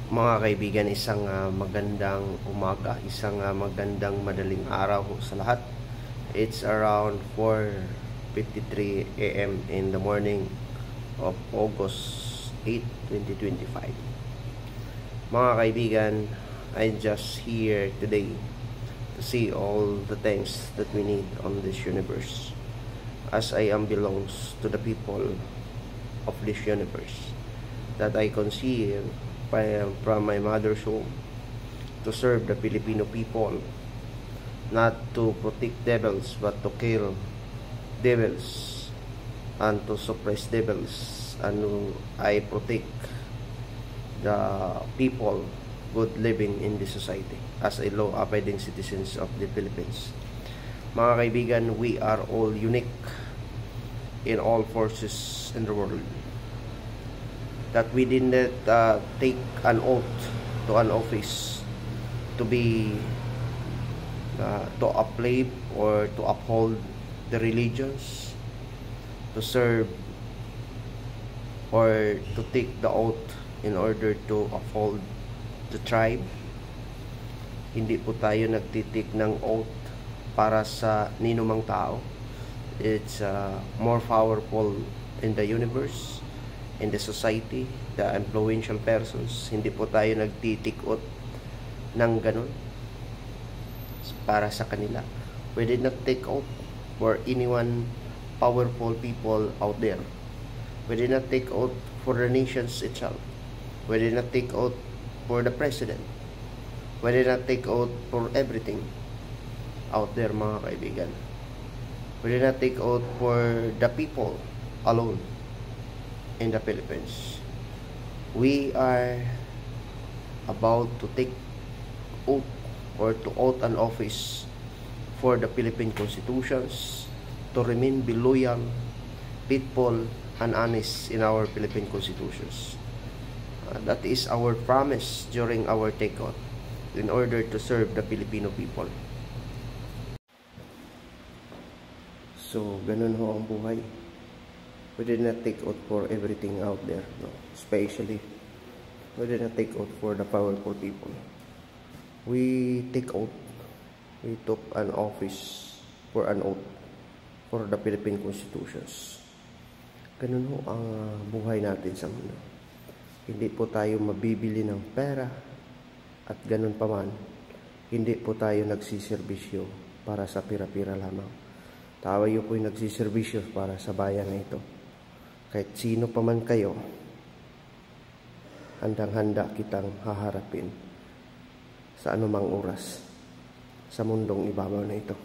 Mga kaibigan, isang magandang umaga, isang magandang madaling araw sa lahat. It's around 4:53 a.m. in the morning of August 8, 2025. Mga kaibigan, I'm just here today to see all the things that we need on this universe, as I am belongs to the people of this universe that I conceived from my mother's home to serve the Filipino people, not to protect devils but to kill devils and to suppress devils, and I protect the people good living in this society as a law-abiding citizens of the Philippines. Mga kaibigan, we are all unique in all forces in the world, that we did not take an oath to an office to be to uphold or to uphold the religions, to serve or to take the oath in order to uphold the tribe. Hindi po tayo nagtitik ng oath para sa ninumang tao. It's more powerful in the universe, in the society, the influential persons. Hindi po tayo nagtitikot ng ganun para sa kanila. We did not take oath for anyone powerful people out there. We did not take oath for the nations itself. We did not take oath for the president. We did not take oath for everything out there, mga kaibigan. We did not take oath for the people alone in the Philippines. We are about to take oath or to oath an office for the Philippine constitutions, to remain be loyal, faithful, and honest in our Philippine constitutions. That is our promise during our take oath in order to serve the Filipino people. So, ganun ho ang buhay. We did not take oath for everything out there, no? Especially, we did not take oath for the powerful people. We take oath. We took an office for an oath for the Philippine constitutions. Ganun ho ang buhay natin sa mundo. Hindi po tayo mabibili ng pera, at ganun pa man, hindi po tayo nagsiservisyo para sa pira-pira lamang. Tayo po'y nagsiservisyo para sa bayan na ito. Kahit sino pa man kayo, handang-handa kitang haharapin sa anumang oras sa mundong ibabaw na ito.